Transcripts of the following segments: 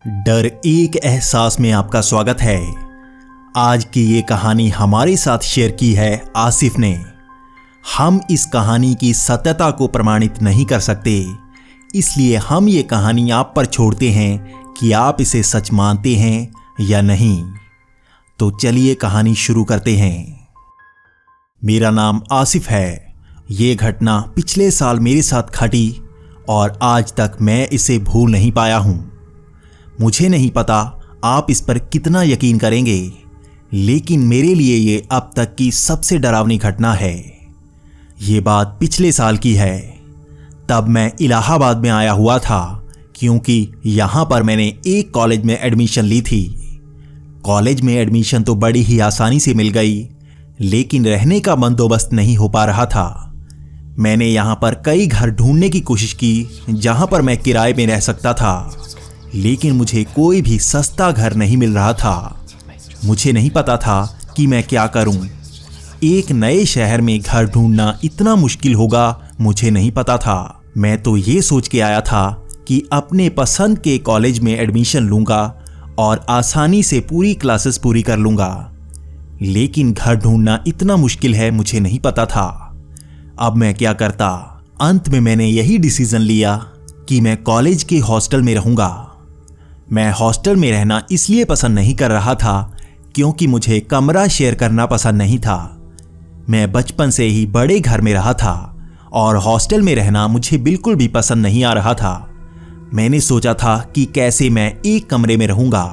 डर एक एहसास में आपका स्वागत है। आज की ये कहानी हमारे साथ शेयर की है आसिफ ने। हम इस कहानी की सत्यता को प्रमाणित नहीं कर सकते, इसलिए हम ये कहानी आप पर छोड़ते हैं कि आप इसे सच मानते हैं या नहीं। तो चलिए कहानी शुरू करते हैं। मेरा नाम आसिफ है। ये घटना पिछले साल मेरे साथ घटी और आज तक मैं इसे भूल नहीं पाया हूँ। मुझे नहीं पता आप इस पर कितना यकीन करेंगे, लेकिन मेरे लिए ये अब तक की सबसे डरावनी घटना है। ये बात पिछले साल की है। तब मैं इलाहाबाद में आया हुआ था, क्योंकि यहाँ पर मैंने एक कॉलेज में एडमिशन ली थी। कॉलेज में एडमिशन तो बड़ी ही आसानी से मिल गई, लेकिन रहने का बंदोबस्त नहीं हो पा रहा था। मैंने यहाँ पर कई घर ढूंढने की कोशिश की जहाँ पर मैं किराए में रह सकता था, लेकिन मुझे कोई भी सस्ता घर नहीं मिल रहा था। मुझे नहीं पता था कि मैं क्या करूं। एक नए शहर में घर ढूंढना इतना मुश्किल होगा, मुझे नहीं पता था। मैं तो ये सोच के आया था कि अपने पसंद के कॉलेज में एडमिशन लूंगा और आसानी से पूरी क्लासेस पूरी कर लूंगा, लेकिन घर ढूंढना इतना मुश्किल है, मुझे नहीं पता था। अब मैं क्या करता। अंत में मैंने यही डिसीजन लिया कि मैं कॉलेज के हॉस्टल में रहूंगा। मैं हॉस्टल में रहना इसलिए पसंद नहीं कर रहा था क्योंकि मुझे कमरा शेयर करना पसंद नहीं था। मैं बचपन से ही बड़े घर में रहा था और हॉस्टल में रहना मुझे बिल्कुल भी पसंद नहीं आ रहा था। मैंने सोचा था कि कैसे मैं एक कमरे में रहूंगा।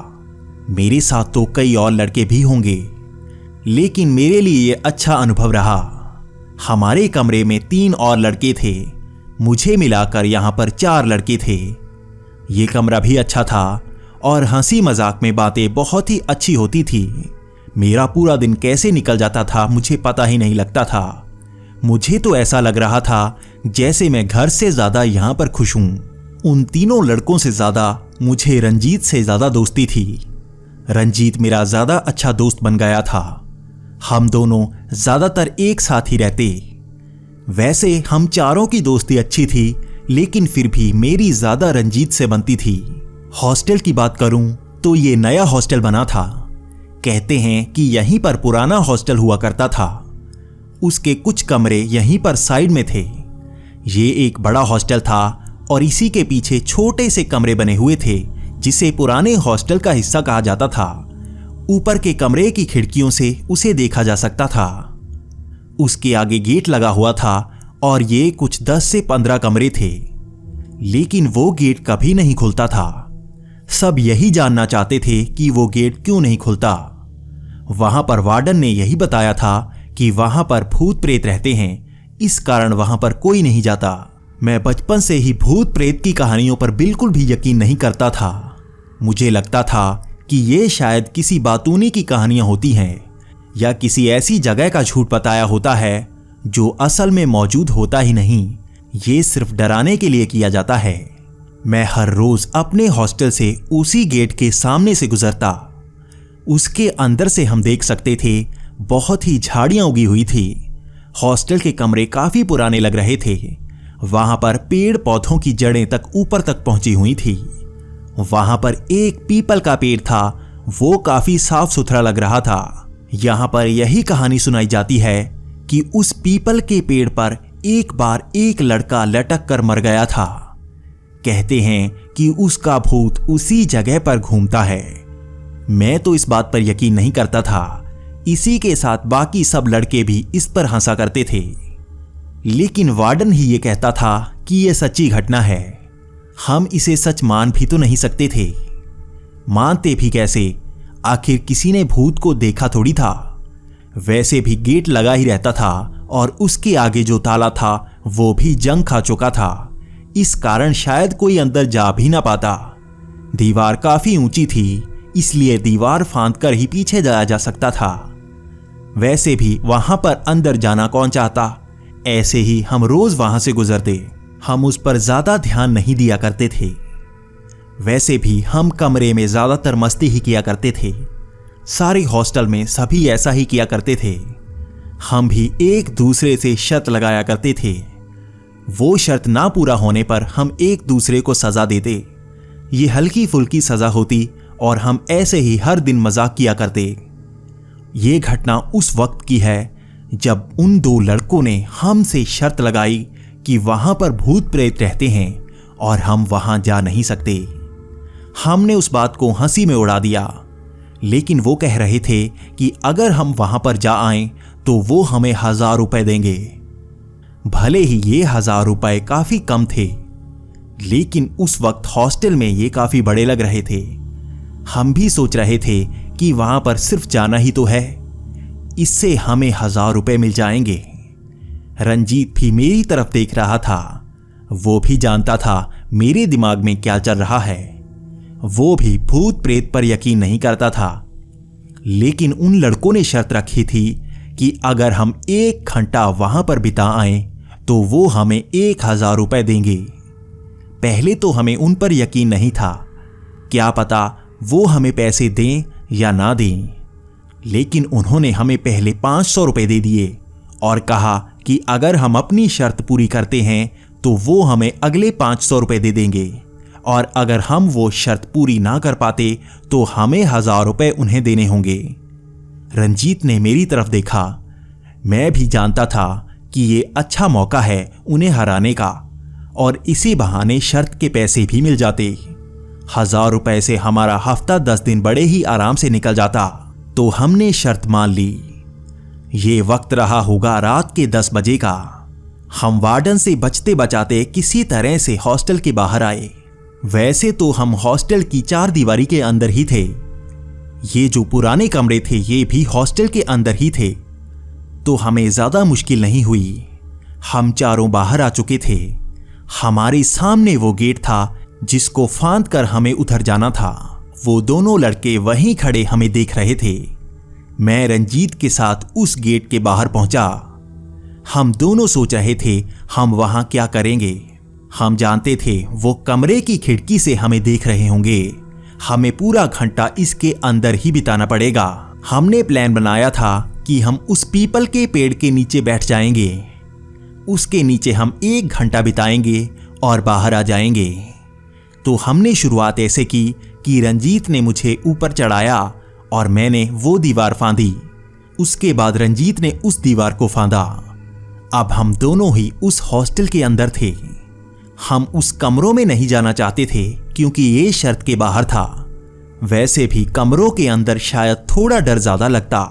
मेरे साथ तो कई और लड़के भी होंगे, लेकिन मेरे लिए ये अच्छा अनुभव रहा। हमारे कमरे में 3 और लड़के थे। मुझे मिलाकर यहाँ पर 4 लड़के थे। ये कमरा भी अच्छा था और हंसी मजाक में बातें बहुत ही अच्छी होती थी। मेरा पूरा दिन कैसे निकल जाता था मुझे पता ही नहीं लगता था। मुझे तो ऐसा लग रहा था जैसे मैं घर से ज्यादा यहाँ पर खुश हूँ। उन तीनों लड़कों से ज्यादा मुझे रंजीत से ज्यादा दोस्ती थी। रंजीत मेरा ज्यादा अच्छा दोस्त बन गया था। हम दोनों ज्यादातर एक साथ ही रहते। वैसे हम चारों की दोस्ती अच्छी थी, लेकिन फिर भी मेरी ज्यादा रंजीत से बनती थी। हॉस्टल की बात करूं तो ये नया हॉस्टल बना था। कहते हैं कि यहीं पर पुराना हॉस्टल हुआ करता था। उसके कुछ कमरे यहीं पर साइड में थे। ये एक बड़ा हॉस्टल था और इसी के पीछे छोटे से कमरे बने हुए थे, जिसे पुराने हॉस्टल का हिस्सा कहा जाता था। ऊपर के कमरे की खिड़कियों से उसे देखा जा सकता था। उसके आगे गेट लगा हुआ था और ये कुछ 10 से 15 कमरे थे, लेकिन वो गेट कभी नहीं खुलता था। सब यही जानना चाहते थे कि वो गेट क्यों नहीं खुलता। वहां पर वार्डन ने यही बताया था कि वहां पर भूत प्रेत रहते हैं, इस कारण वहां पर कोई नहीं जाता। मैं बचपन से ही भूत प्रेत की कहानियों पर बिल्कुल भी यकीन नहीं करता था। मुझे लगता था कि ये शायद किसी बातूनी की कहानियां होती हैं या किसी ऐसी जगह का झूठ बताया होता है जो असल में मौजूद होता ही नहीं। ये सिर्फ डराने के लिए किया जाता है। मैं हर रोज अपने हॉस्टल से उसी गेट के सामने से गुजरता। उसके अंदर से हम देख सकते थे बहुत ही झाड़ियां उगी हुई थी। हॉस्टल के कमरे काफी पुराने लग रहे थे। वहां पर पेड़ पौधों की जड़ें तक ऊपर तक पहुंची हुई थी। वहां पर एक पीपल का पेड़ था, वो काफी साफ सुथरा लग रहा था। यहां पर यही कहानी सुनाई जाती है कि उस पीपल के पेड़ पर एक बार एक लड़का लटक कर मर गया था। कहते हैं कि उसका भूत उसी जगह पर घूमता है। मैं तो इस बात पर यकीन नहीं करता था। इसी के साथ बाकी सब लड़के भी इस पर हंसा करते थे, लेकिन वार्डन ही ये कहता था कि यह सच्ची घटना है। हम इसे सच मान भी तो नहीं सकते थे। मानते भी कैसे, आखिर किसी ने भूत को देखा थोड़ी था। वैसे भी गेट लगा ही रहता था और उसके आगे जो ताला था वो भी जंग खा चुका था। इस कारण शायद कोई अंदर जा भी ना पाता। दीवार काफी ऊंची थी, इसलिए दीवार फांद कर ही पीछे जाया जा सकता था। वैसे भी वहां पर अंदर जाना कौन चाहता। ऐसे ही हम रोज वहां से गुजरते। हम उस पर ज्यादा ध्यान नहीं दिया करते थे। वैसे भी हम कमरे में ज्यादातर मस्ती ही किया करते थे। सारे हॉस्टल में सभी ऐसा ही किया करते थे। हम भी एक दूसरे से शर्त लगाया करते थे। वो शर्त ना पूरा होने पर हम एक दूसरे को सजा देते। ये हल्की फुल्की सजा होती और हम ऐसे ही हर दिन मजाक किया करते। ये घटना उस वक्त की है जब उन दो लड़कों ने हमसे शर्त लगाई कि वहां पर भूत प्रेत रहते हैं और हम वहां जा नहीं सकते। हमने उस बात को हंसी में उड़ा दिया, लेकिन वो कह रहे थे कि अगर हम वहां पर जा आएं तो वो हमें 1000 रुपए देंगे। भले ही ये 1000 रुपए काफी कम थे, लेकिन उस वक्त हॉस्टल में ये काफी बड़े लग रहे थे। हम भी सोच रहे थे कि वहां पर सिर्फ जाना ही तो है, इससे हमें 1000 रुपए मिल जाएंगे। रंजीत भी मेरी तरफ देख रहा था। वो भी जानता था मेरे दिमाग में क्या चल रहा है। वो भी भूत प्रेत पर यकीन नहीं करता था, लेकिन उन लड़कों ने शर्त रखी थी कि अगर हम 1 घंटा वहां पर बिता आए तो वो हमें 1000 रुपए देंगे। पहले तो हमें उन पर यकीन नहीं था, क्या पता वो हमें पैसे दें या ना दें, लेकिन उन्होंने हमें पहले 500 रुपए दे दिए और कहा कि अगर हम अपनी शर्त पूरी करते हैं तो वो हमें अगले 500 रुपए दे देंगे, और अगर हम वो शर्त पूरी ना कर पाते तो हमें 1000 रुपए उन्हें देने होंगे। रंजीत ने मेरी तरफ देखा। मैं भी जानता था कि ये अच्छा मौका है उन्हें हराने का, और इसी बहाने शर्त के पैसे भी मिल जाते। 1000 रुपए से हमारा हफ्ता 10 दिन बड़े ही आराम से निकल जाता। तो हमने शर्त मान ली। ये वक्त रहा होगा रात के 10 बजे का। हम वार्डन से बचते बचाते किसी तरह से हॉस्टल के बाहर आए। वैसे तो हम हॉस्टल की 4 दीवारी के अंदर ही थे। ये जो पुराने कमरे थे ये भी हॉस्टल के अंदर ही थे, तो हमें ज्यादा मुश्किल नहीं हुई। हम चारों बाहर आ चुके थे। हमारे सामने वो गेट था जिसको फांद कर हमें उधर जाना था। वो दोनों लड़के वहीं खड़े हमें देख रहे थे। मैं रंजीत के साथ उस गेट के बाहर पहुंचा। हम दोनों सोच रहे थे हम वहां क्या करेंगे। हम जानते थे वो कमरे की खिड़की से हमें देख रहे होंगे। हमें पूरा घंटा इसके अंदर ही बिताना पड़ेगा। हमने प्लान बनाया था कि हम उस पीपल के पेड़ के नीचे बैठ जाएंगे। उसके नीचे हम 1 घंटा बिताएंगे और बाहर आ जाएंगे। तो हमने शुरुआत ऐसे की कि रंजीत ने मुझे ऊपर चढ़ाया और मैंने वो दीवार फांदी। उसके बाद रंजीत ने उस दीवार को फांदा। अब हम दोनों ही उस हॉस्टल के अंदर थे। हम उस कमरों में नहीं जाना चाहते थे क्योंकि ये शर्त के बाहर था। वैसे भी कमरों के अंदर शायद थोड़ा डर ज्यादा लगता,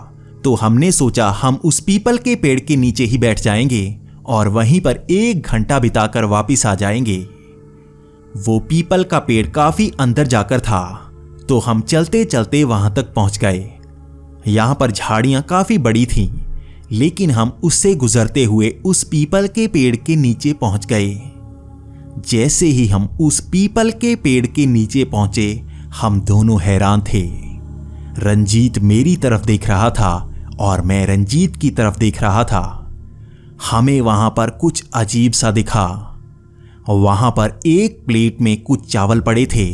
तो हमने सोचा हम उस पीपल के पेड़ के नीचे ही बैठ जाएंगे और वहीं पर 1 घंटा बिताकर वापिस आ जाएंगे। वो पीपल का पेड़ काफी अंदर जाकर था, तो हम चलते चलते वहां तक पहुंच गए। यहां पर झाड़ियां काफी बड़ी थीं, लेकिन हम उससे गुजरते हुए उस पीपल के पेड़ के नीचे पहुंच गए। जैसे ही हम उस पीपल के पेड़ के नीचे पहुंचे, हम दोनों हैरान थे। रंजीत मेरी तरफ देख रहा था और मैं रंजीत की तरफ देख रहा था। हमें वहां पर कुछ अजीब सा दिखा। वहां पर एक प्लेट में कुछ चावल पड़े थे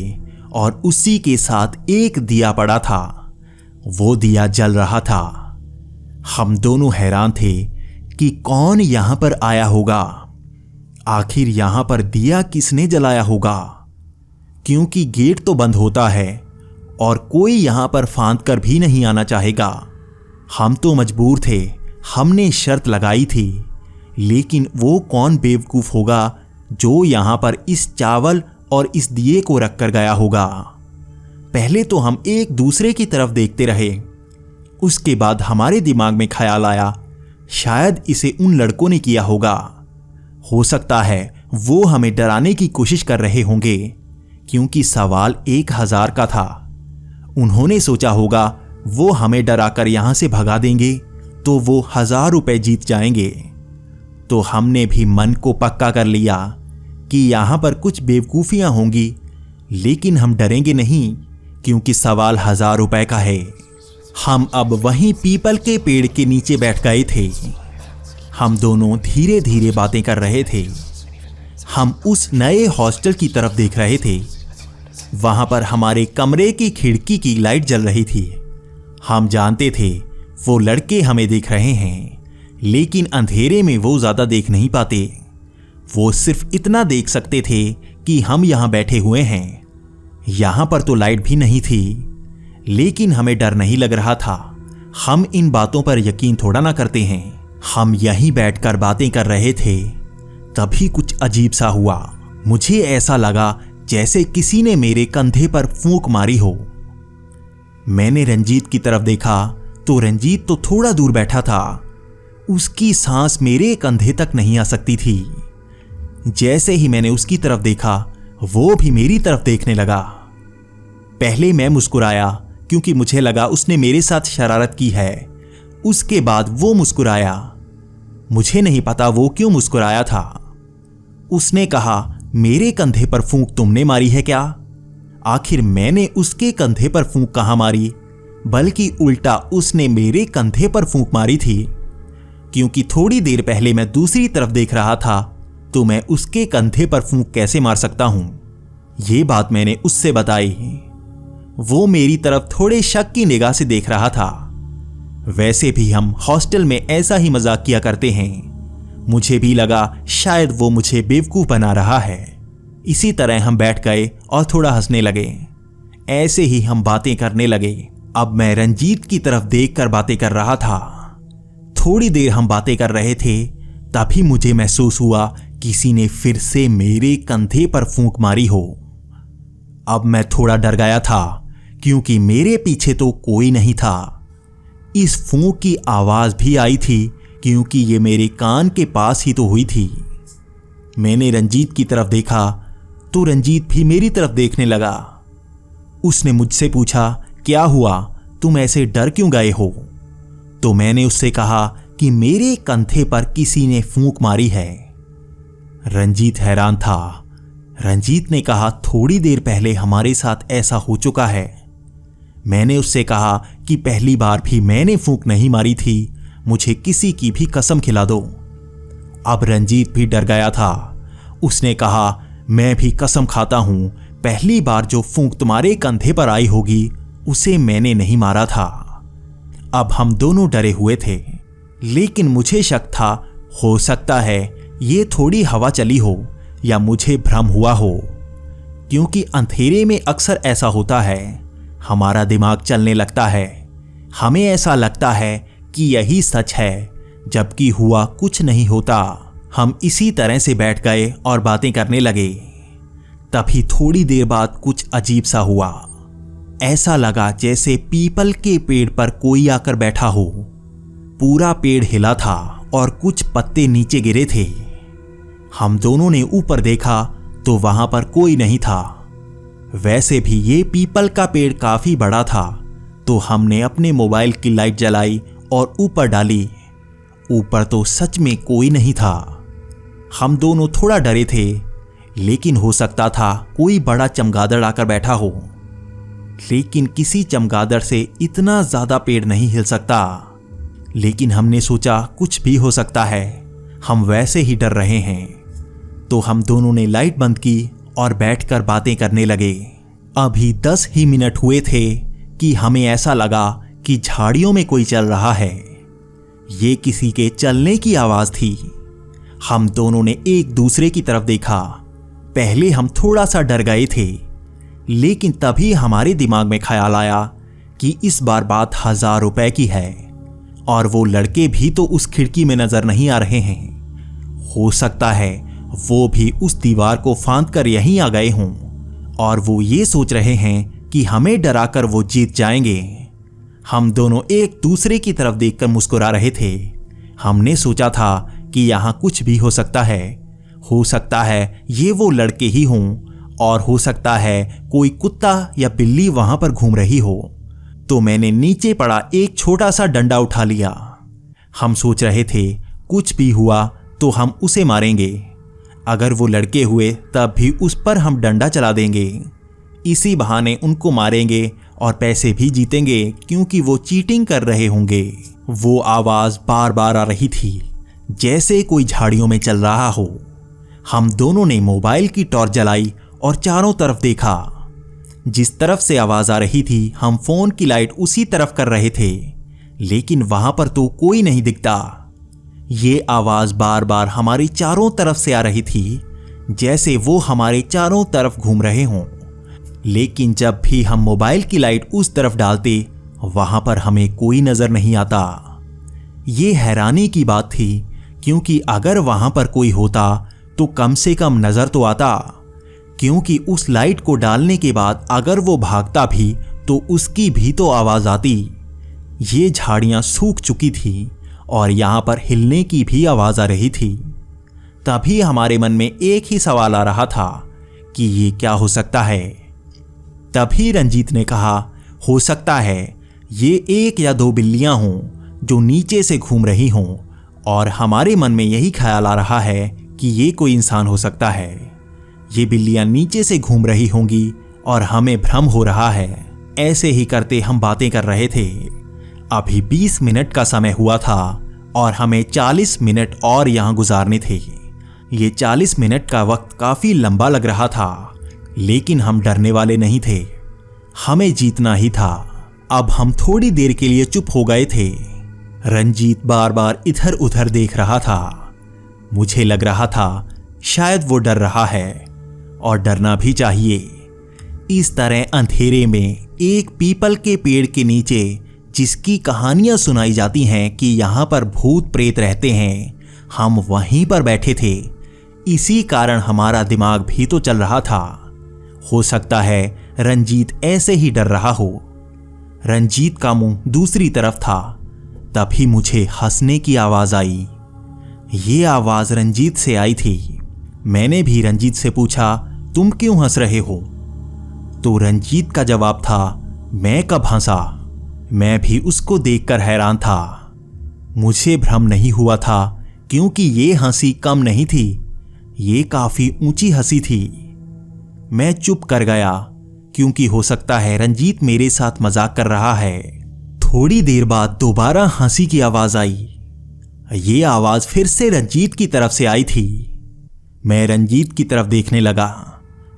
और उसी के साथ एक दिया पड़ा था। वो दिया जल रहा था। हम दोनों हैरान थे कि कौन यहां पर आया होगा। आखिर यहां पर दिया किसने जलाया होगा, क्योंकि गेट तो बंद होता है और कोई यहां पर फांद कर भी नहीं आना चाहेगा। हम तो मजबूर थे, हमने शर्त लगाई थी, लेकिन वो कौन बेवकूफ होगा जो यहां पर इस चावल और इस दिए को रख कर गया होगा। पहले तो हम एक दूसरे की तरफ देखते रहे। उसके बाद हमारे दिमाग में ख्याल आया, शायद इसे उन लड़कों ने किया होगा। हो सकता है वो हमें डराने की कोशिश कर रहे होंगे, क्योंकि सवाल 1000 का था। उन्होंने सोचा होगा वो हमें डराकर यहां से भगा देंगे तो वो 1000 रुपए जीत जाएंगे। तो हमने भी मन को पक्का कर लिया कि यहां पर कुछ बेवकूफियां होंगी, लेकिन हम डरेंगे नहीं क्योंकि सवाल 1000 रुपए का है। हम अब वहीं पीपल के पेड़ के नीचे बैठ गए थे। हम दोनों धीरे धीरे बातें कर रहे थे। हम उस नए हॉस्टल की तरफ देख रहे थे। वहां पर हमारे कमरे की खिड़की की लाइट जल रही थी। हम जानते थे वो लड़के हमें देख रहे हैं, लेकिन अंधेरे में वो ज्यादा देख नहीं पाते। वो सिर्फ इतना देख सकते थे कि हम यहां बैठे हुए हैं। यहां पर तो लाइट भी नहीं थी, लेकिन हमें डर नहीं लग रहा था। हम इन बातों पर यकीन थोड़ा ना करते हैं। हम यहीं बैठकर बातें कर रहे थे, तभी कुछ अजीब सा हुआ। मुझे ऐसा लगा जैसे किसी ने मेरे कंधे पर फूंक मारी हो। मैंने रंजीत की तरफ देखा तो रंजीत तो थोड़ा दूर बैठा था। उसकी सांस मेरे कंधे तक नहीं आ सकती थी। जैसे ही मैंने उसकी तरफ देखा, वो भी मेरी तरफ देखने लगा। पहले मैं मुस्कुराया क्योंकि मुझे लगा उसने मेरे साथ शरारत की है। उसके बाद वो मुस्कुराया। मुझे नहीं पता वो क्यों मुस्कुराया था। उसने कहा, मेरे कंधे पर फूंक तुमने मारी है क्या? आखिर मैंने उसके कंधे पर फूंक कहां मारी, बल्कि उल्टा उसने मेरे कंधे पर फूंक मारी थी। क्योंकि थोड़ी देर पहले मैं दूसरी तरफ देख रहा था, तो मैं उसके कंधे पर फूंक कैसे मार सकता हूं? ये बात मैंने उससे बताई। वो मेरी तरफ थोड़े शक की निगाह से देख रहा था। वैसे भी हम हॉस्टल में ऐसा ही मजाक किया करते हैं। मुझे भी लगा शायद वो मुझे बेवकूफ बना रहा है। इसी तरह हम बैठ गए और थोड़ा हंसने लगे। ऐसे ही हम बातें करने लगे। अब मैं रंजीत की तरफ देखकर बातें कर रहा था। थोड़ी देर हम बातें कर रहे थे, तभी मुझे महसूस हुआ किसी ने फिर से मेरे कंधे पर फूंक मारी हो। अब मैं थोड़ा डर गया था, क्योंकि मेरे पीछे तो कोई नहीं था। इस फूंक की आवाज भी आई थी, क्योंकि ये मेरे कान के पास ही तो हुई थी। मैंने रंजीत की तरफ देखा तो रंजीत भी मेरी तरफ देखने लगा। उसने मुझसे पूछा, क्या हुआ, तुम ऐसे डर क्यों गए हो? तो मैंने उससे कहा कि मेरे कंधे पर किसी ने फूंक मारी है। रंजीत हैरान था। रंजीत ने कहा, थोड़ी देर पहले हमारे साथ ऐसा हो चुका है। मैंने उससे कहा कि पहली बार भी मैंने फूंक नहीं मारी थी, मुझे किसी की भी कसम खिला दो। अब रंजीत भी डर गया था। उसने कहा, मैं भी कसम खाता हूं, पहली बार जो फूंक तुम्हारे कंधे पर आई होगी, उसे मैंने नहीं मारा था। अब हम दोनों डरे हुए थे, लेकिन मुझे शक था, हो सकता है ये थोड़ी हवा चली हो या मुझे भ्रम हुआ हो, क्योंकि अंधेरे में अक्सर ऐसा होता है। हमारा दिमाग चलने लगता है। हमें ऐसा लगता है कि यही सच है, जबकि हुआ कुछ नहीं होता। हम इसी तरह से बैठ गए और बातें करने लगे। तभी थोड़ी देर बाद कुछ अजीब सा हुआ। ऐसा लगा जैसे पीपल के पेड़ पर कोई आकर बैठा हो। पूरा पेड़ हिला था और कुछ पत्ते नीचे गिरे थे। हम दोनों ने ऊपर देखा तो वहां पर कोई नहीं था। वैसे भी ये पीपल का पेड़ काफी बड़ा था, तो हमने अपने मोबाइल की लाइट जलाई और ऊपर डाली। ऊपर तो सच में कोई नहीं था। हम दोनों थोड़ा डरे थे, लेकिन हो सकता था कोई बड़ा चमगादड़ आकर बैठा हो। लेकिन किसी चमगादड़ से इतना ज्यादा पेड़ नहीं हिल सकता। लेकिन हमने सोचा कुछ भी हो सकता है, हम वैसे ही डर रहे हैं। तो हम दोनों ने लाइट बंद की और बैठकर बातें करने लगे। अभी 10 ही मिनट हुए थे कि हमें ऐसा लगा कि झाड़ियों में कोई चल रहा है। ये किसी के चलने की आवाज थी। हम दोनों ने एक दूसरे की तरफ देखा। पहले हम थोड़ा सा डर गए थे, लेकिन तभी हमारे दिमाग में ख्याल आया कि इस बार बात 1000 रुपए की है और वो लड़के भी तो उस खिड़की में नजर नहीं आ रहे हैं। हो सकता है वो भी उस दीवार को फांद कर यहीं आ गए हों और वो ये सोच रहे हैं कि हमें डराकर वो जीत जाएंगे। हम दोनों एक दूसरे की तरफ देखकर मुस्कुरा रहे थे। हमने सोचा था कि यहां कुछ भी हो सकता है। हो सकता है ये वो लड़के ही हों और हो सकता है कोई कुत्ता या बिल्ली वहां पर घूम रही हो। तो मैंने नीचे पड़ा एक छोटा सा डंडा उठा लिया। हम सोच रहे थे कुछ भी हुआ तो हम उसे मारेंगे। अगर वो लड़के हुए तब भी उस पर हम डंडा चला देंगे। इसी बहाने उनको मारेंगे और पैसे भी जीतेंगे, क्योंकि वो चीटिंग कर रहे होंगे। वो आवाज बार बार आ रही थी, जैसे कोई झाड़ियों में चल रहा हो। हम दोनों ने मोबाइल की टॉर्च जलाई और चारों तरफ देखा। जिस तरफ से आवाज आ रही थी हम फोन की लाइट उसी तरफ कर रहे थे, लेकिन वहां पर तो कोई नहीं दिखता। ये आवाज बार बार हमारी चारों तरफ से आ रही थी, जैसे वो हमारे चारों तरफ घूम रहे हों। लेकिन जब भी हम मोबाइल की लाइट उस तरफ डालते वहां पर हमें कोई नजर नहीं आता। ये हैरानी की बात थी, क्योंकि अगर वहां पर कोई होता तो कम से कम नजर तो आता, क्योंकि उस लाइट को डालने के बाद अगर वो भागता भी तो उसकी भी तो आवाज आती। ये झाड़ियां सूख चुकी थी और यहां पर हिलने की भी आवाज आ रही थी। तभी हमारे मन में एक ही सवाल आ रहा था कि ये क्या हो सकता है। तभी रंजीत ने कहा, हो सकता है ये 1 या 2 बिल्लियां हों जो नीचे से घूम रही हों, और हमारे मन में यही ख्याल आ रहा है कि ये कोई इंसान हो सकता है। ये बिल्लियां नीचे से घूम रही होंगी और हमें भ्रम हो रहा है। ऐसे ही करते हम बातें कर रहे थे। अभी 20 मिनट का समय हुआ था और हमें 40 मिनट और यहां गुजारने थे। ये 40 मिनट का वक्त काफी लंबा लग रहा था, लेकिन हम डरने वाले नहीं थे। हमें जीतना ही था। अब हम थोड़ी देर के लिए चुप हो गए थे। रंजीत बार बार इधर उधर देख रहा था। मुझे लग रहा था शायद वो डर रहा है, और डरना भी चाहिए। इस तरह अंधेरे में एक पीपल के पेड़ के नीचे, जिसकी कहानियां सुनाई जाती हैं कि यहां पर भूत प्रेत रहते हैं, हम वहीं पर बैठे थे। इसी कारण हमारा दिमाग भी तो चल रहा था। हो सकता है रंजीत ऐसे ही डर रहा हो। रंजीत का मुंह दूसरी तरफ था। तभी मुझे हंसने की आवाज आई। ये आवाज रंजीत से आई थी। मैंने भी रंजीत से पूछा, तुम क्यों हंस रहे हो? तो रंजीत का जवाब था, मैं कब हंसा? मैं भी उसको देखकर हैरान था। मुझे भ्रम नहीं हुआ था, क्योंकि ये हंसी कम नहीं थी, ये काफी ऊंची हंसी थी। मैं चुप कर गया, क्योंकि हो सकता है रंजीत मेरे साथ मजाक कर रहा है। थोड़ी देर बाद दोबारा हंसी की आवाज आई। ये आवाज फिर से रंजीत की तरफ से आई थी। मैं रंजीत की तरफ देखने लगा।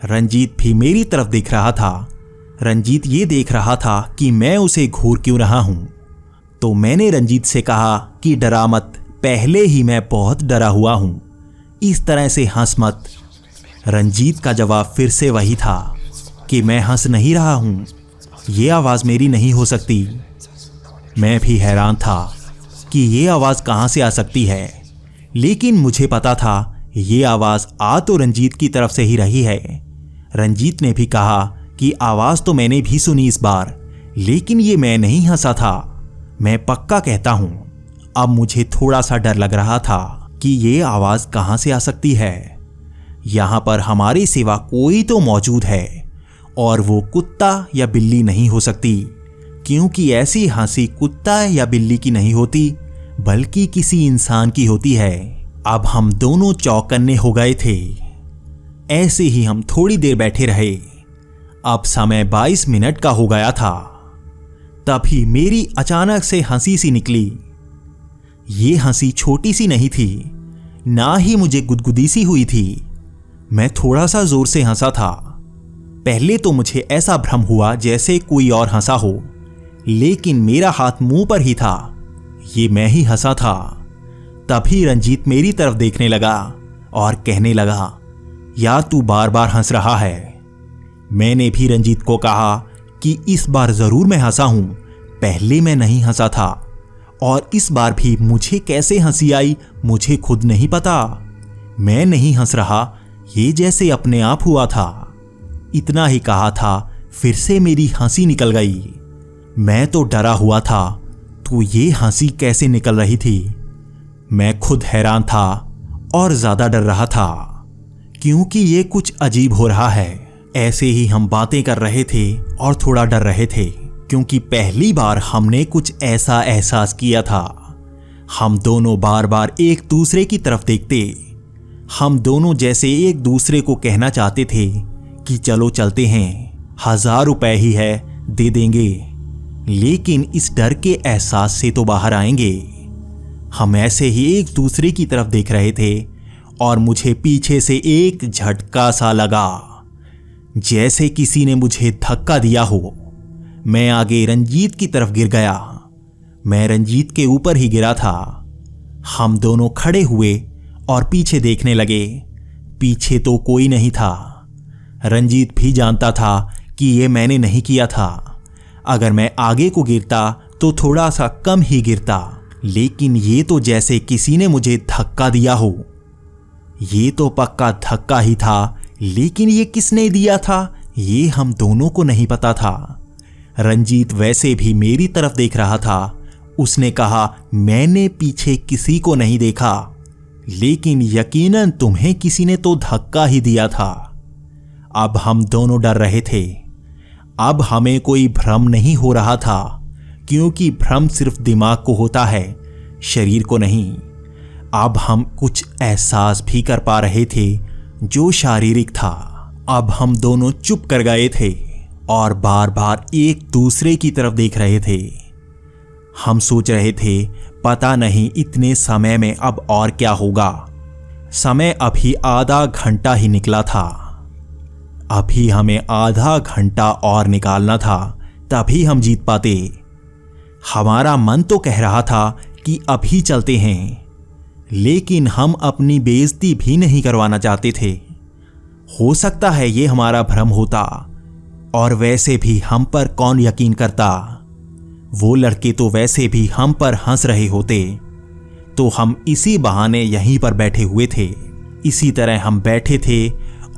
रंजीत भी मेरी तरफ देख रहा था। रंजीत ये देख रहा था कि मैं उसे घूर क्यों रहा हूं। तो मैंने रंजीत से कहा कि डरा मत, पहले ही मैं बहुत डरा हुआ हूं, इस तरह से हंस मत। रंजीत का जवाब फिर से वही था कि मैं हंस नहीं रहा हूं, ये आवाज मेरी नहीं हो सकती। मैं भी हैरान था कि ये आवाज कहां से आ सकती है, लेकिन मुझे पता था ये आवाज आ तो रंजीत की तरफ से ही रही है। रंजीत ने भी कहा कि आवाज तो मैंने भी सुनी इस बार, लेकिन ये मैं नहीं हंसा था, मैं पक्का कहता हूं। अब मुझे थोड़ा सा डर लग रहा था कि ये आवाज कहां से आ सकती है। यहां पर हमारे सिवा कोई तो मौजूद है, और वो कुत्ता या बिल्ली नहीं हो सकती, क्योंकि ऐसी हंसी कुत्ता या बिल्ली की नहीं होती, बल्कि किसी इंसान की होती है। अब हम दोनों चौकन्ने हो गए थे। ऐसे ही हम थोड़ी देर बैठे रहे। अब समय 22 मिनट का हो गया था। तभी मेरी अचानक से हंसी सी निकली। ये हंसी छोटी सी नहीं थी, ना ही मुझे गुदगुदी सी हुई थी। मैं थोड़ा सा जोर से हंसा था। पहले तो मुझे ऐसा भ्रम हुआ जैसे कोई और हंसा हो, लेकिन मेरा हाथ मुंह पर ही था, ये मैं ही हंसा था। तभी रंजीत मेरी तरफ देखने लगा और कहने लगा, यार तू बार बार हंस रहा है। मैंने भी रंजीत को कहा कि इस बार जरूर मैं हंसा हूं, पहले मैं नहीं हंसा था, और इस बार भी मुझे कैसे हंसी आई मुझे खुद नहीं पता। मैं नहीं हंस रहा, ये जैसे अपने आप हुआ था। इतना ही कहा था, फिर से मेरी हंसी निकल गई। मैं तो डरा हुआ था, तो ये हंसी कैसे निकल रही थी? मैं खुद हैरान था और ज्यादा डर रहा था, क्योंकि ये कुछ अजीब हो रहा है। ऐसे ही हम बातें कर रहे थे और थोड़ा डर रहे थे, क्योंकि पहली बार हमने कुछ ऐसा एहसास किया था। हम दोनों बार बार एक दूसरे की तरफ देखते। हम दोनों जैसे एक दूसरे को कहना चाहते थे कि चलो चलते हैं, 1000 रुपए ही है, दे देंगे, लेकिन इस डर के एहसास से तो बाहर आएंगे। हम ऐसे ही एक दूसरे की तरफ देख रहे थे और मुझे पीछे से एक झटका सा लगा, जैसे किसी ने मुझे धक्का दिया हो। मैं आगे रंजीत की तरफ गिर गया। मैं रंजीत के ऊपर ही गिरा था। हम दोनों खड़े हुए और पीछे देखने लगे। पीछे तो कोई नहीं था। रंजीत भी जानता था कि ये मैंने नहीं किया था। अगर मैं आगे को गिरता तो थोड़ा सा कम ही गिरता, लेकिन ये तो जैसे किसी ने मुझे धक्का दिया हो। ये तो पक्का धक्का ही था, लेकिन ये किसने दिया था ये हम दोनों को नहीं पता था। रंजीत वैसे भी मेरी तरफ देख रहा था। उसने कहा, मैंने पीछे किसी को नहीं देखा, लेकिन यकीनन तुम्हें किसी ने तो धक्का ही दिया था। अब हम दोनों डर रहे थे। अब हमें कोई भ्रम नहीं हो रहा था, क्योंकि भ्रम सिर्फ दिमाग को होता है, शरीर को नहीं। अब हम कुछ एहसास भी कर पा रहे थे जो शारीरिक था। अब हम दोनों चुप कर गए थे और बार बार एक दूसरे की तरफ देख रहे थे। हम सोच रहे थे, पता नहीं इतने समय में अब और क्या होगा। समय अभी आधा घंटा ही निकला था। अभी हमें आधा घंटा और निकालना था, तभी हम जीत पाते। हमारा मन तो कह रहा था कि अभी चलते हैं, लेकिन हम अपनी बेइज्जती भी नहीं करवाना चाहते थे। हो सकता है ये हमारा भ्रम होता, और वैसे भी हम पर कौन यकीन करता। वो लड़के तो वैसे भी हम पर हंस रहे होते, तो हम इसी बहाने यहीं पर बैठे हुए थे। इसी तरह हम बैठे थे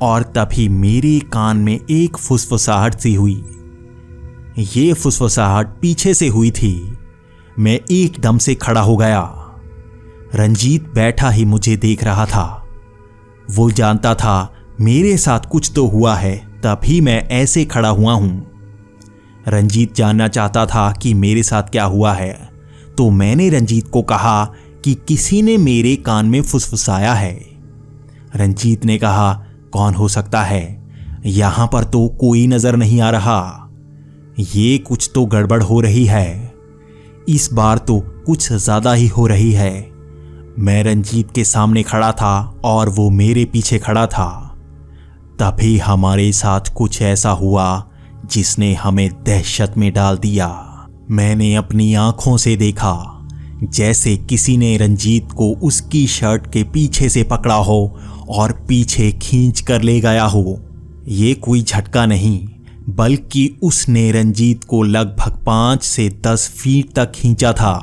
और तभी मेरे कान में एक फुसफुसाहट सी हुई। ये फुसफुसाहट पीछे से हुई थी। मैं एकदम से खड़ा हो गया। रंजीत बैठा ही मुझे देख रहा था। वो जानता था मेरे साथ कुछ तो हुआ है, तभी मैं ऐसे खड़ा हुआ हूं। रंजीत जानना चाहता था कि मेरे साथ क्या हुआ है, तो मैंने रंजीत को कहा कि किसी ने मेरे कान में फुसफुसाया है। रंजीत ने कहा, कौन हो सकता है? यहां पर तो कोई नजर नहीं आ रहा। ये कुछ तो गड़बड़ हो रही है। इस बार तो कुछ ज्यादा ही हो रही है। मैं रंजीत के सामने खड़ा था और वो मेरे पीछे खड़ा था। तभी हमारे साथ कुछ ऐसा हुआ जिसने हमें दहशत में डाल दिया। मैंने अपनी आंखों से देखा जैसे किसी ने रंजीत को उसकी शर्ट के पीछे से पकड़ा हो और पीछे खींच कर ले गया हो। ये कोई झटका नहीं, बल्कि उसने रंजीत को लगभग 5 से 10 फीट तक खींचा था।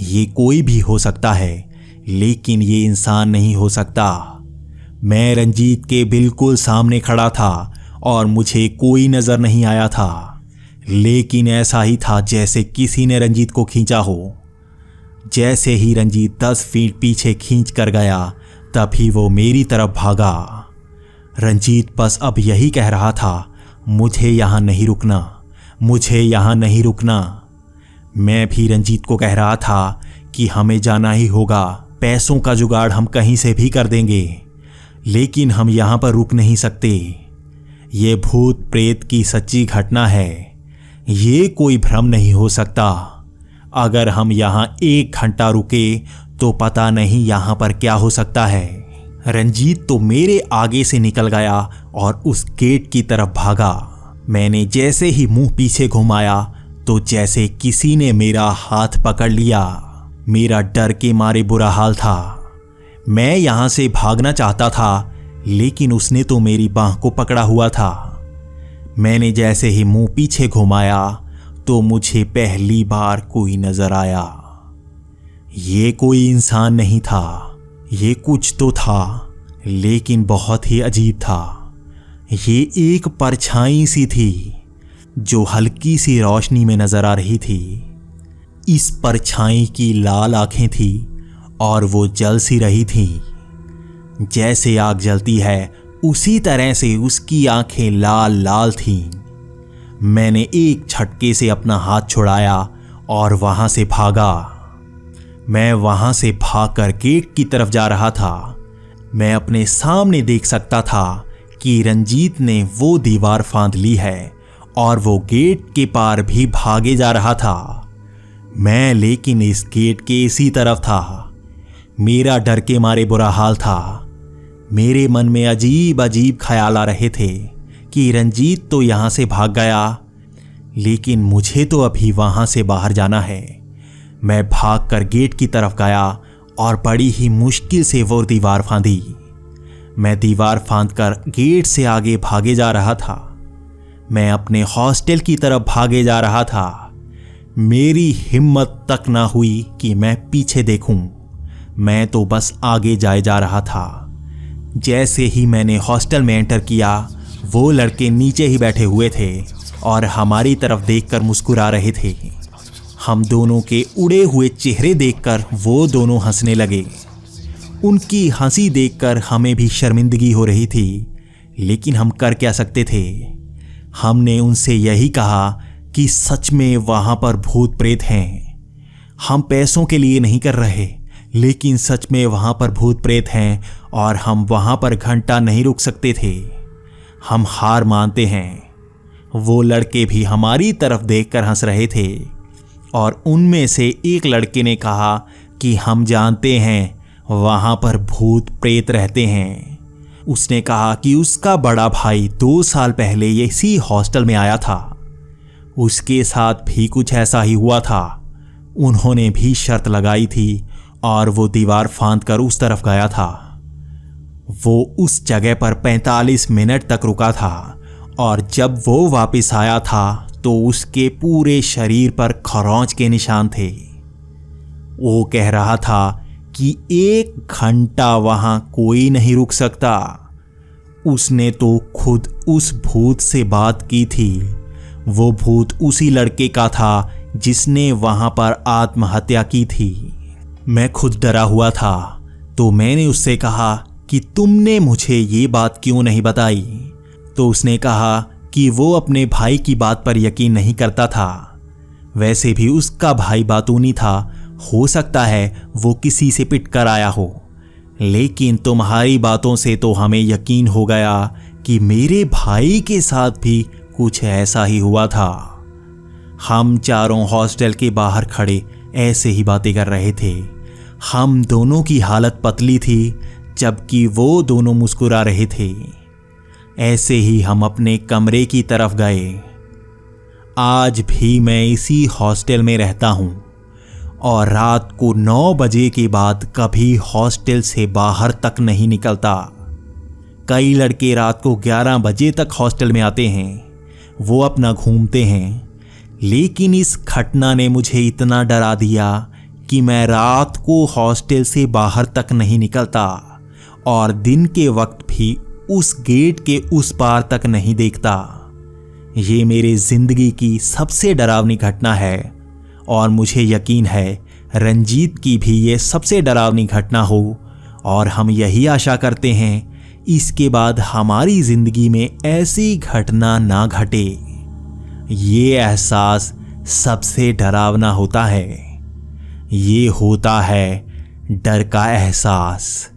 ये कोई भी हो सकता है, लेकिन ये इंसान नहीं हो सकता। मैं रंजीत के बिल्कुल सामने खड़ा था और मुझे कोई नजर नहीं आया था, लेकिन ऐसा ही था जैसे किसी ने रंजीत को खींचा हो। जैसे ही रंजीत 10 फीट पीछे खींच कर गया, तभी वो मेरी तरफ भागा। रंजीत बस अब यही कह रहा था, मुझे यहां नहीं रुकना, मुझे यहां नहीं रुकना। मैं भी रंजीत को कह रहा था कि हमें जाना ही होगा, पैसों का जुगाड़ हम कहीं से भी कर देंगे, लेकिन हम यहां पर रुक नहीं सकते। ये भूत प्रेत की सच्ची घटना है, ये कोई भ्रम नहीं हो सकता। अगर हम यहां 1 घंटा रुके तो पता नहीं यहां पर क्या हो सकता है। रंजीत तो मेरे आगे से निकल गया और उस गेट की तरफ भागा। मैंने जैसे ही मुंह पीछे घुमाया तो जैसे किसी ने मेरा हाथ पकड़ लिया। मेरा डर के मारे बुरा हाल था। मैं यहां से भागना चाहता था, लेकिन उसने तो मेरी बांह को पकड़ा हुआ था। मैंने जैसे ही मुंह पीछे घुमाया तो मुझे पहली बार कोई नजर आया। ये कोई इंसान नहीं था, ये कुछ तो था, लेकिन बहुत ही अजीब था। ये एक परछाई सी थी जो हल्की सी रोशनी में नजर आ रही थी। इस परछाई की लाल आंखें थी और वो जल सी रही थी। जैसे आग जलती है उसी तरह से उसकी आंखें लाल लाल थीं। मैंने एक झटके से अपना हाथ छुड़ाया और वहां से भागा। मैं वहां से भागकर गेट की तरफ जा रहा था। मैं अपने सामने देख सकता था कि रंजीत ने वो दीवार फांद ली है और वो गेट के पार भी भागे जा रहा था। मैं लेकिन इस गेट के इसी तरफ था। मेरा डर के मारे बुरा हाल था। मेरे मन में अजीब अजीब ख्याल आ रहे थे कि रंजीत तो यहां से भाग गया, लेकिन मुझे तो अभी वहां से बाहर जाना है। मैं भागकर गेट की तरफ गया और बड़ी ही मुश्किल से वो दीवार फांदी। मैं दीवार फांदकर गेट से आगे भागे जा रहा था। मैं अपने हॉस्टल की तरफ भागे जा रहा था। मेरी हिम्मत तक ना हुई कि मैं पीछे देखूं। मैं तो बस आगे जाए जा रहा था। जैसे ही मैंने हॉस्टल में एंटर किया, वो लड़के नीचे ही बैठे हुए थे और हमारी तरफ देखकर मुस्कुरा रहे थे। हम दोनों के उड़े हुए चेहरे देखकर वो दोनों हंसने लगे। उनकी हंसी देखकर हमें भी शर्मिंदगी हो रही थी, लेकिन हम कर क्या सकते थे। हमने उनसे यही कहा कि सच में वहां पर भूत प्रेत हैं। हम पैसों के लिए नहीं कर रहे, लेकिन सच में वहां पर भूत प्रेत हैं और हम वहां पर घंटा नहीं रुक सकते थे। हम हार मानते हैं। वो लड़के भी हमारी तरफ देखकर हंस रहे थे और उनमें से एक लड़के ने कहा कि हम जानते हैं वहां पर भूत प्रेत रहते हैं। उसने कहा कि उसका बड़ा भाई 2 साल पहले इसी हॉस्टल में आया था। उसके साथ भी कुछ ऐसा ही हुआ था। उन्होंने भी शर्त लगाई थी और वो दीवार फांद कर उस तरफ गया था। वो उस जगह पर 45 मिनट तक रुका था और जब वो वापस आया था तो उसके पूरे शरीर पर खरोंच के निशान थे। वो कह रहा था कि 1 घंटा वहां कोई नहीं रुक सकता। उसने तो खुद उस भूत से बात की थी। वो भूत उसी लड़के का था जिसने वहां पर आत्महत्या की थी। मैं खुद डरा हुआ था, तो मैंने उससे कहा कि तुमने मुझे ये बात क्यों नहीं बताई। तो उसने कहा कि वो अपने भाई की बात पर यकीन नहीं करता था। वैसे भी उसका भाई बातूनी था, हो सकता है वो किसी से पिट कर आया हो। लेकिन तुम्हारी बातों से तो हमें यकीन हो गया कि मेरे भाई के साथ भी कुछ ऐसा ही हुआ था। हम चारों हॉस्टल के बाहर खड़े ऐसे ही बातें कर रहे थे। हम दोनों की हालत पतली थी, जबकि वो दोनों मुस्कुरा रहे थे। ऐसे ही हम अपने कमरे की तरफ गए। आज भी मैं इसी हॉस्टल में रहता हूं और रात को 9 बजे के बाद कभी हॉस्टल से बाहर तक नहीं निकलता। कई लड़के रात को 11 बजे तक हॉस्टल में आते हैं, वो अपना घूमते हैं। लेकिन इस घटना ने मुझे इतना डरा दिया कि मैं रात को हॉस्टल से बाहर तक नहीं निकलता और दिन के वक्त भी उस गेट के उस पार तक नहीं देखता। ये मेरी जिंदगी की सबसे डरावनी घटना है और मुझे यकीन है रंजीत की भी ये सबसे डरावनी घटना हो और हम यही आशा करते हैं इसके बाद हमारी जिंदगी में ऐसी घटना ना घटे। ये एहसास सबसे डरावना होता है। ये होता है डर का एहसास।